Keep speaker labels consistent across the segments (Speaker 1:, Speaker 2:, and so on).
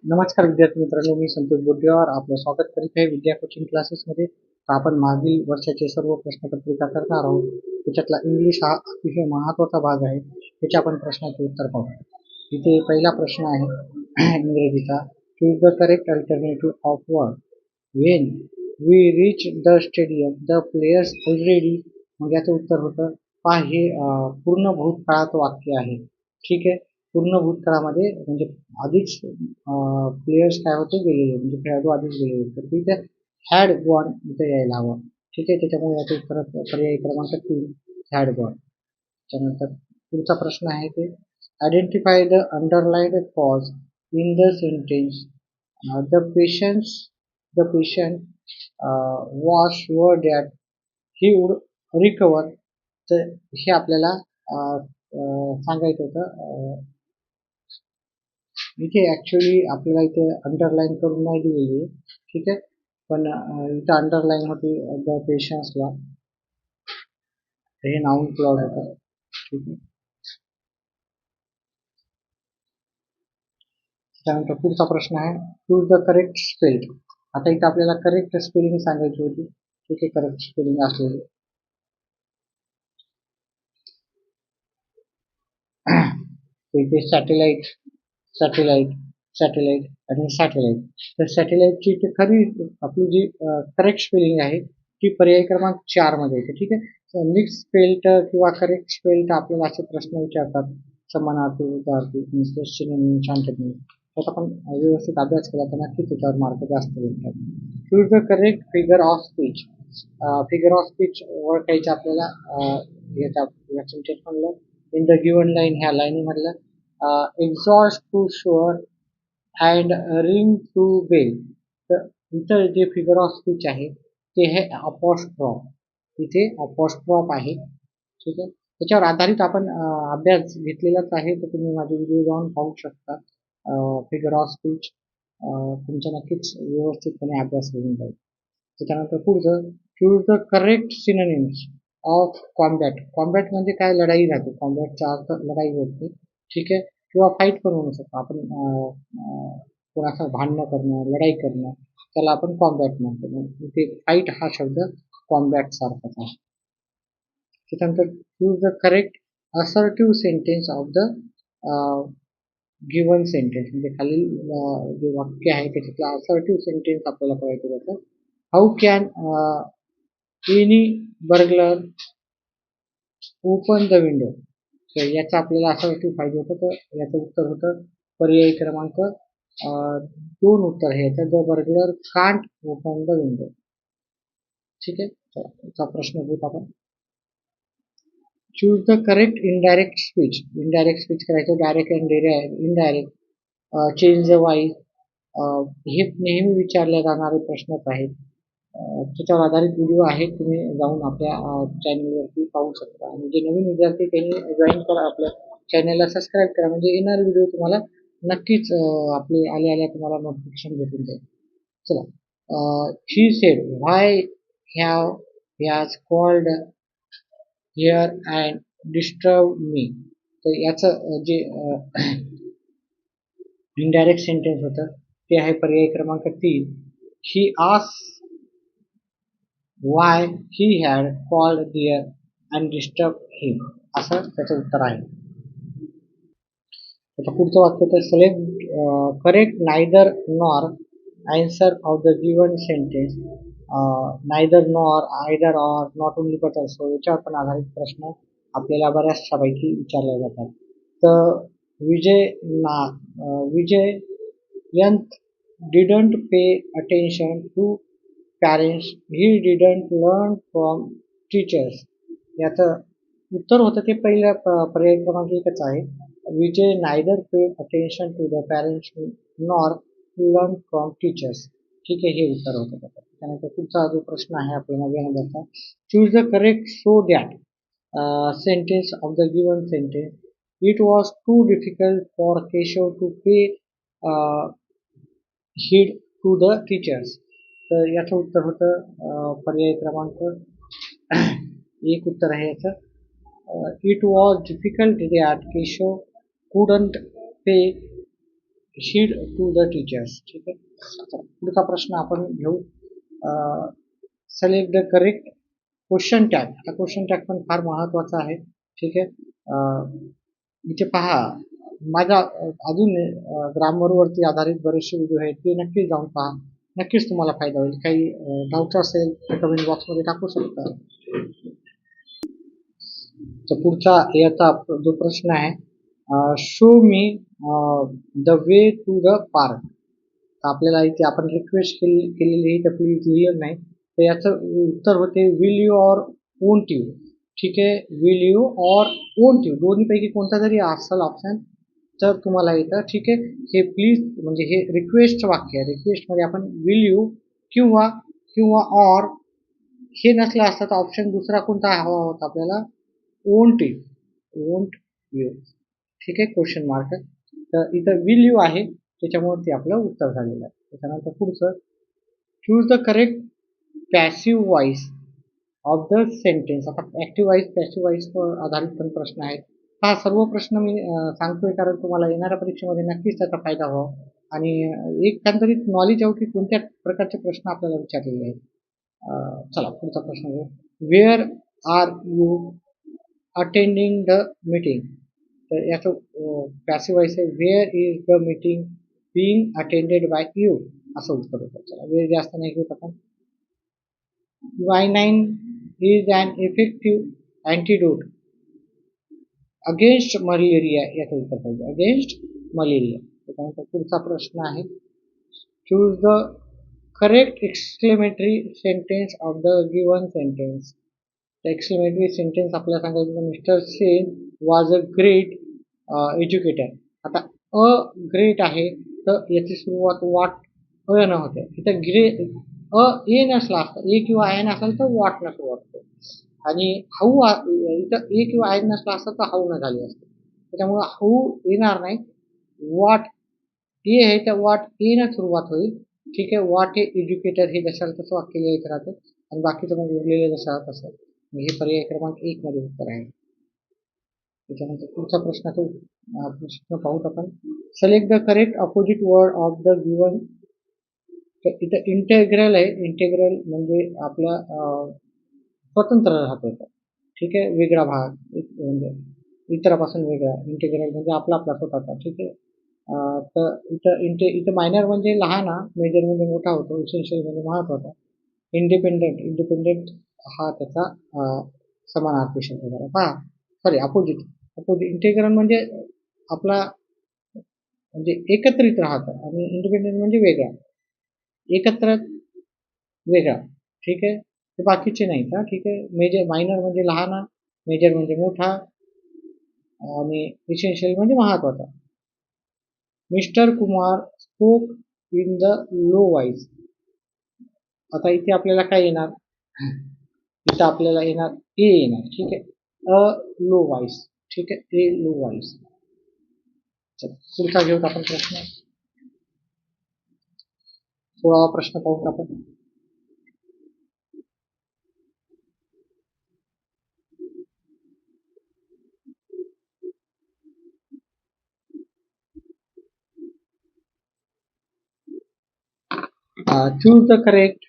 Speaker 1: नमस्कार विद्यार्थी मित्रांनो, मी संतोष बोड्डेवार आपलं स्वागत करीत आहे विद्या कोचिंग क्लासेसमध्ये. तर आपण मागील वर्षाचे सर्व प्रश्नपत्रिका करणार आहोत. त्याच्यातला इंग्लिश हा अतिशय महत्त्वाचा भाग आहे. त्याचे आपण प्रश्नाचे उत्तर पाहू. इथे पहिला प्रश्न आहे इंग्रजीचा. Choose the correct alternative of word. When we reach the stadium the players already. मग याचं उत्तर होतं पहा, हे पूर्ण भूतकाळाचं वाक्य आहे. ठीक आहे. पूर्ण भूतकाळामध्ये म्हणजे आधीच प्लेयर्स काय होते गेलेले, म्हणजे खेळाडू आधीच गेलेले, तर तिथे हॅड गॉन इथे यायला हवं. ठीक आहे. त्याच्यामुळे याचं उत्तर पर्याय क्रमांक 3 हॅड गॉन. त्यानंतर पुढचा प्रश्न आहे ते identify the underlined pause in the sentence. The patient was sure that he would recover. तर हे आपल्याला सांगायचं होतं. इथे ऍक्च्युली आपल्याला इथे अंडरलाईन करून नाही दिलेली आहे. ठीक आहे. पण इथे अंडरलाईन होती द पेशन्सला, हे नाउन क्लॉज होतं. ठीक आहे. त्यानंतर पुढचा प्रश्न आहे चूज द करेक्ट स्पेल्ड. आता इथे आपल्याला करेक्ट स्पेलिंग सांगायची होती. ठीक आहे. करेक्ट स्पेलिंग असलेली इथे सॅटेलाइट सॅटेलाइट सॅटेलाइट आणि सॅटेलाइट. तर सॅटेलाइटची इथे खरी आपली जी करेक्ट स्पेलिंग आहे ती पर्याय क्रमांक 4 मध्ये येते. ठीक आहे. मिक्स स्पेल्ट किंवा करेक्ट स्पेल्ट आपल्याला असे प्रश्न विचारतात, समानार्थी, उदाहरणार्थी, सिनोनिम, शांतनिम. त्याचा आपण व्यवस्थित अभ्यास केला तर नक्कीच त्याच्यावर मार्क जास्त भेटतात. Choose the correct figure of speech. Figure of speech ओळखायचं आपल्याला या सेंटेन्स मधलं इन द गिवन लाईन, ह्या लाईनीमधलं exhaust to sure and ring to bell. तर इथं जे फिगर ऑफ स्पीच आहे ते हे अपॉस्ट्रॉफ, इथे अपॉस्ट्रॉफ आहे. ठीक आहे. त्याच्यावर आधारित आपण अभ्यास घेतलेलाच आहे, तर तुम्ही माझे व्हिडिओ जाऊन पाहू शकता. फिगर ऑफ स्पीच तुमचा नक्कीच व्यवस्थितपणे अभ्यास होऊन जाईल. त्याच्यानंतर पुढचं choose the correct synonyms of combat. Combat म्हणजे काय, लढाई राहते. कॉम्बॅटचा अर्थ लढाई होते. ठीक आहे. किंवा फाईट पण होऊ शकतो. आपण कोणाचं भांडणं करणं, लढाई करणं, त्याला आपण कॉम्बॅट म्हणतो. इथे फाईट हा शब्द कॉम्बॅट सारखाच आहे. त्याच्यानंतर choose the correct assertive sentence of the given sentence. म्हणजे खालील जे वाक्य आहे त्याच्यातला असर्टिव्ह सेंटेन्स आपल्याला कळायचं होतं. How can any burglar open the window. तर याचा आपल्याला असर्टिव्ह पाहिजे होतं, तर याचं उत्तर होतं पर्याय क्रमांक 2 उत्तर आहे याचं, the burglar can't open the window. ठीक आहे. त्याचा प्रश्न घेत आपण. Choose the correct indirect speech. Indirect speech करायचं, direct and indirect, change the voice. हे नेहमी विचारले जाणारे प्रश्नच आहेत. त्याच्यावर आधारित व्हिडिओ आहेत, तुम्ही जाऊन आपल्या चॅनलवरती पाहू शकता. आणि जे नवीन विद्यार्थी त्यांनी जॉईन करा, आपल्या चॅनलला सबस्क्राईब करा, म्हणजे येणारे व्हिडिओ तुम्हाला नक्कीच आपले आल्या तुम्हाला नोटिफिकेशन भेटून जाईल. चला. She said why has called here and disturb me. तर याचं जे इनडायरेक्ट सेंटेन्स होतं ते आहे पर्याय क्रमांक 3 he asked why he had called there and disturbed him. असं त्याचं उत्तर आहे. आता पुढचं वाक्य तर select correct neither nor answer of the given sentence. Neither nor, either or, not only but also याच्यावर पण आधारित प्रश्न आपल्याला बऱ्याचशापैकी विचारले जातात. तर Vijayant didn't pay attention to parents, he didn't learn from teachers. याचं उत्तर होतं ते पहिल्या पर्याय क्रमांक 1च आहे. Vijay neither pay attention to the parents nor learn from teachers. ठीक आहे. हे उत्तर होतं त्याचं. त्यानंतर पुढचा जो प्रश्न आहे आपल्या 9व्या नंबरचा, choose the correct so that sentence of the given sentence. It was too difficult for Keshav to pay heed to the teachers. तर याचं उत्तर होतं पर्याय क्रमांक 1 उत्तर आहे याचं. It was difficult that Keshav couldn't pay heed to the teachers. ठीक आहे. आता पुढचा प्रश्न आपण घेऊ. Select the correct question tag. आता क्वेश्चन टॅग पण फार महत्वाचा आहे. ठीक आहे. इथे पहा, माझा अजून ग्रामरवरती आधारित बरेचसे व्हिडिओ आहेत, ते नक्कीच जाऊन पहा. नक्कीच तुम्हाला फायदा होईल. काही डाऊट असेल तर कमेंट बॉक्समध्ये टाकू शकता. तर पुढचा याचा जो प्रश्न आहे, show me the way to the park. आपल्याला इथे आपण रिक्वेस्ट केलेली आहे, तर प्लीज लिहिलं नाही. तर याचं उत्तर होते will you or won't you. ठीक आहे. Will you or won't you दोन्हीपैकी कोणता जरी असेल ऑप्शन तर तुम्हाला येतं. ठीक आहे. हे प्लीज म्हणजे हे रिक्वेस्ट वाक्य आहे. रिक्वेस्टमध्ये आपण विल यू किंवा किंवा ऑर हे नसलं असतं तर ऑप्शन दुसरा कोणता हवा होता आपल्याला, वोंट यू. Won't you. ठीक आहे. Question mark. तर इथं विल यू आहे, त्याच्यामुळे ते आपलं उत्तर झालेलं आहे. त्याच्यानंतर पुढचं, choose the correct passive voice of the sentence. आता ऍक्टिव्ह वॉइस पॅसिव्ह वॉइसवर आधारित पण प्रश्न आहेत. हा सर्व प्रश्न मी सांगतोय कारण तुम्हाला येणाऱ्या परीक्षेमध्ये नक्कीच त्याचा फायदा व्हावा आणि एकंदरीत नॉलेज येऊ की कोणत्या प्रकारचे प्रश्न आपल्याला विचारलेले आहेत. चला पुढचा प्रश्न घेऊ. Where are you attending the meeting. तर याचं पॅसिव्ह वॉइस आहे, where is the meeting being attended by you, असं उत्तर होतं. चला वेळ जास्त नाही घेत आपण. quinine is an effective antidote against malaria. याचं उत्तर पाहिजे, अगेन्स्ट मलेरिया. त्याच्यानंतर पुढचा प्रश्न आहे, choose the correct exclamatory sentence of the given sentence. Exclamatory sentence आपल्याला सांगायचं, mister Sen was a great educator. आता अ ग्रेट आहे तर याची सुरुवात वाट अ न होते. इथं ए नसला असता, ए किंवा आय नसला तर वाट न सुरुवात होते. आणि हाऊ इथं ए किंवा आय नसला असता तर हाऊ न झाली असते. त्याच्यामुळे हाऊ येणार नाही. वाट ए आहे तर वाट ए न सुरुवात होईल. ठीक आहे. वाट हे एज्युकेटर हे जशाला तसं वाक्य लिहायचं राहतं आणि बाकीचं मग उरलेलं जसं तसं. हे पर्याय क्रमांक 1 मध्ये उत्तर आहे. त्याच्यानंतर पुढचा प्रश्न पाहूत आपण. Select the correct opposite word of the given. इथं इंटेग्रल आहे. इंटेग्रल म्हणजे आपला स्वतंत्र राहतो. ठीक आहे. वेगळा भाग म्हणजे इतरापासून वेगळा. इंटेग्रल म्हणजे आपला आपला स्वतःचा. ठीक आहे. तर इथं मायनर म्हणजे लहान, मेजर म्हणजे मोठा होतो, इसेन्शियल म्हणजे महत्वाचा. इंडिपेंडेंट हा त्याचा समानार्थी शब्द झाला. पहा, सॉरी अपोजिट. इंटेग्रल म्हणजे आपला म्हणजे एकत्रित राहतं आणि इंडिपेंडेंट म्हणजे वेगळा. एकत्र वेगळा. ठीक आहे. ते बाकीचे नाहीत. हा. ठीक आहे. मायनर म्हणजे लहान, मेजर म्हणजे मोठा आणि इसेन्शियल म्हणजे महत्वाचा. Mister Kumar spoke in the low voice. आता इथे आपल्याला काय येणार, इथं आपल्याला येणार ए येणार. ठीक आहे. अ लो व्हॉइस. ठीक आहे. ए लो व्हॉइस. पुढचा घेऊत आपण प्रश्न. 16वा प्रश्न पाहूत आपण. choose the correct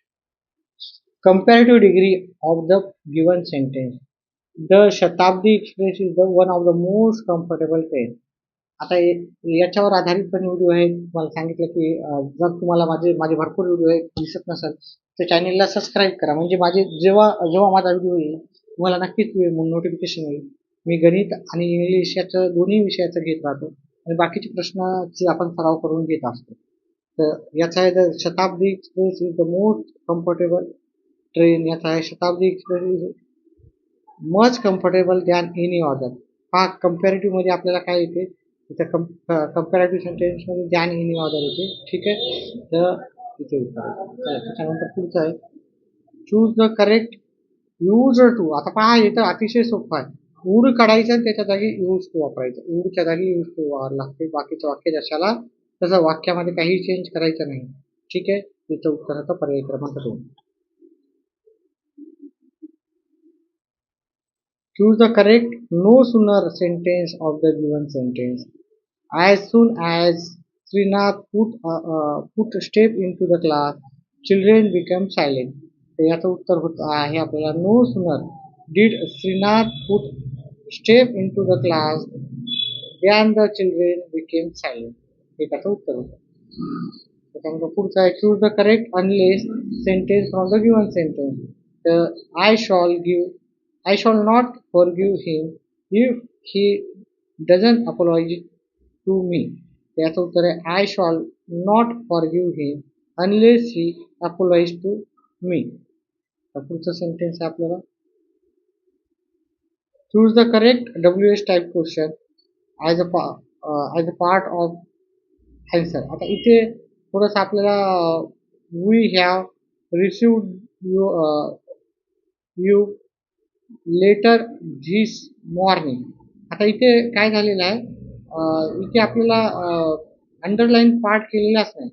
Speaker 1: comparative degree of the given sentence. The Shatabdi Express is the one of the most comfortable train. आता याच्यावर आधारित पण व्हिडिओ आहे. तुम्हाला सांगितलं की जर तुम्हाला माझे भरपूर व्हिडिओ आहे दिसत नसेल तर चॅनेलला सबस्क्राईब करा. म्हणजे माझे जेव्हा माझा व्हिडिओ येईल तुम्हाला नक्कीच नोटिफिकेशन येईल. मी गणित आणि इंग्लिश याचं दोन्ही विषयाचं घेत राहतो आणि बाकीचे प्रश्नाचे आपण सराव करून घेत असतो. तर याचा आहे the Shatabdi express is the most comfortable train. याचा आहे Shatabdi express is much comfortable than any other. हा कंपॅरेटिव्ह मध्ये आपल्याला काय येते, इथं कंपॅरेटिव्ह सेंटेन्स मध्ये दॅन एनी अदर येते. ठीक आहे. तर इथे उत्तर. त्याच्यानंतर पुढचं आहे, choose the correct use to. आता पहा इथं अतिशय सोपं आहे. वूड काढायचं आणि त्याच्या जागी यूज टू वापरायचं. वूडच्या जागी यूज टू वापरायला लागते. बाकीचं वाक्य जशाला तसं वाक्यामध्ये काही चेंज करायचं नाही. ठीक आहे. तिचं उत्तराचा पर्याय क्रमांक 2. Choose the correct no sooner sentence of the given sentence. As soon as Srinath put step into the class, children became silent. तर याचं उत्तर होत आहे आपल्याला no sooner did Srinath put step into the class than the children became silent. हे त्याचं उत्तर होतं. त्याच्यानंतर पुढचं आहे choose the correct unless sentence from the given sentence. तर I shall not forgive him if he doesn't apologize to me. त्याचं उत्तर आहे I shall not forgive him unless he apologizes to me. पुढचं सेंटेन्स आहे आपल्याला choose the correct WH type question as a part of answer. आता इथे थोडंसं आपल्याला we have received you later this morning. आता इथे काय झालेलं आहे, इथे आपल्याला अंडरलाईन पार्ट केलेलाच नाही.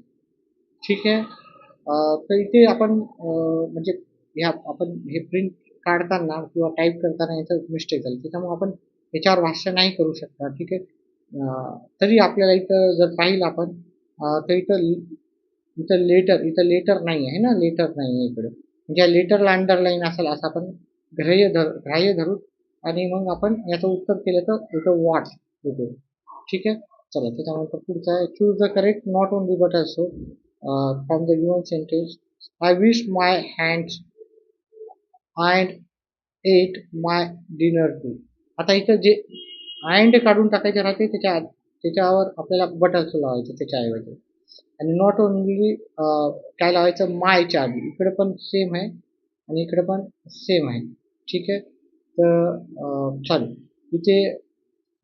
Speaker 1: ठीक आहे. तर इथे आपण म्हणजे आपण हे प्रिंट काढताना किंवा टाईप करताना याचं मिस्टेक झाली, त्याच्यामुळे आपण याच्यावर भाष्य नाही करू शकता. ठीक आहे. तरी आपल्याला इथं जर पाहिलं आपण तर इथं लेटर नाही आहे ना, लेटर नाही आहे इकडे. म्हणजे लेटरला अंडरलाईन असेल असं आपण ग्राह्य धरू आणि मग आपण याचं उत्तर केलं तर इथं वॉट येतो. ठीक आहे. चला त्याच्यानंतर पुढचं आहे choose the correct not only but also from the given sentence. I wish my hands and ate my dinner too. आता इथं जे अँड काढून टाकायचे राहते त्याच्यावर आपल्याला बट ऑल्सो लावायचं त्याच्याऐवजी. आणि नॉट ओनली काय लावायचं मायच्या आधी. इकडे पण सेम आहे आणि इकडे पण सेम आहे. ठीक आहे. तर चालेल.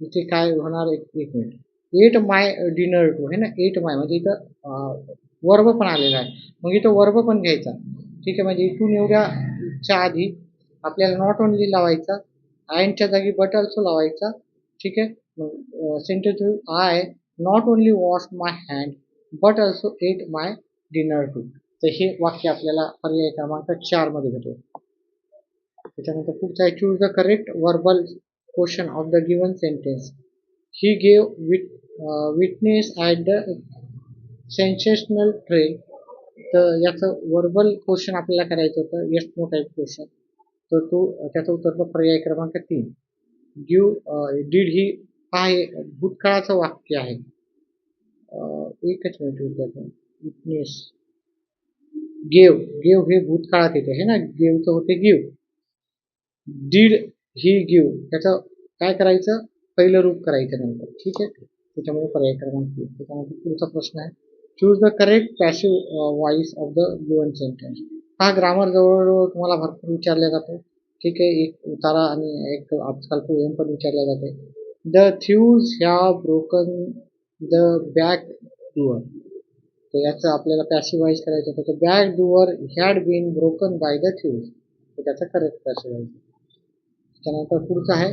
Speaker 1: इथे काय होणार एक minute. Ate my dinner too आहे ना, एट माय म्हणजे इथं वर्ब पण आलेला आहे, मग इथं वर्ब पण घ्यायचा. ठीक आहे. म्हणजे इथून एवढ्याच्या आधी आपल्याला नॉट ओनली लावायचा, अँडच्या जागी बट ऑल्सो लावायचा. ठीक आहे. Sentence I not only wash my hand but also ate my dinner too. तर हे वाक्य आपल्याला पर्याय क्रमांक 4 मध्ये भेटेल. त्याच्यानंतर पुढचं आहे choose the correct verbal question of the given sentence. He gave witness at the sensational trail. तर याचं वर्बल क्वेश्चन आपल्याला करायचं होतं, येस नो टाईप क्वेश्चन. तर त्याचं उत्तर पर्याय क्रमांक 3 डीड ही आहे भूतकाळाचं वाक्य आहे. एकच मिनिट. विटनेस गेव हे भूतकाळात येते आहे ना, गेवचं होते गिव. डीड ही गिव त्याचं काय करायचं, पहिलं रूप करायचं नंतर. ठीक आहे. त्याच्यामुळे पर्याय क्रमांक 3. त्याच्यानंतर पुढचा प्रश्न आहे choose the correct passive voice of the given sentence. हा ग्रामर जवळजवळ तुम्हाला भरपूर विचारला जातो. ठीक आहे. एक उतारा आणि एक आजकाल पोएम पण विचारला जाते. The thieves have broken the back door. तर याचं आपल्याला पॅसिव्ह व्हॉइस करायचं होतं. Back door had been broken by the thieves. तर त्याचं करेक्ट पॅसिव्ह व्हॉइस. त्यानंतर पुढचं आहे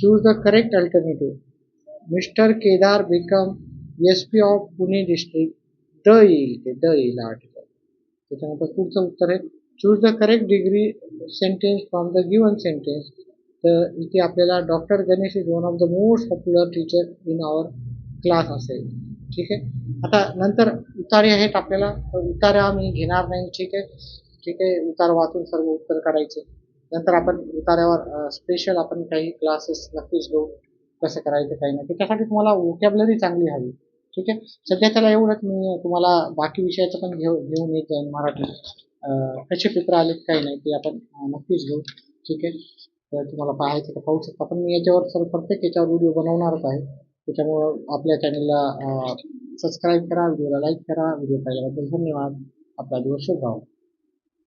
Speaker 1: choose the correct alternative. Mister Kedar become SP of Pune district. The येईल आर्टिकल. त्याच्यानंतर पुढचं उत्तर आहे choose the correct degree sentence from the given sentence. तर इथे आपल्याला doctor Ganesh is one of the most popular teacher in our class असेल. ठीक आहे. आता नंतर उतारे आहेत आपल्याला, तर उतारा मी घेणार नाही. ठीक आहे. उतार वाचून सर्व उत्तर काढायचे. नंतर आपण उतार्यावर स्पेशल आपण काही क्लासेस नक्कीच घेऊ, कसं करायचं काही नाही. त्याच्यासाठी तुम्हाला वोकॅबलरी चांगली हवी. ठीक आहे. सध्या त्याला एवढंच मी तुम्हाला बाकी विषयाचं पण घेऊन येत जाईन. मराठी कसे पेपर आलेत काही नाही ते आपण नक्कीच घेऊ. ठीक आहे. तर तुम्हाला पाहायचं तर पाहू शकता. पण मी याच्यावर प्रत्येक याच्यावर व्हिडिओ बनवणारच आहे. त्याच्यामुळं आपल्या चॅनलला सबस्क्राईब करा, व्हिडिओला लाईक करा. व्हिडिओ पाहिल्याबद्दल धन्यवाद. आपला दिवस शुभ राहो.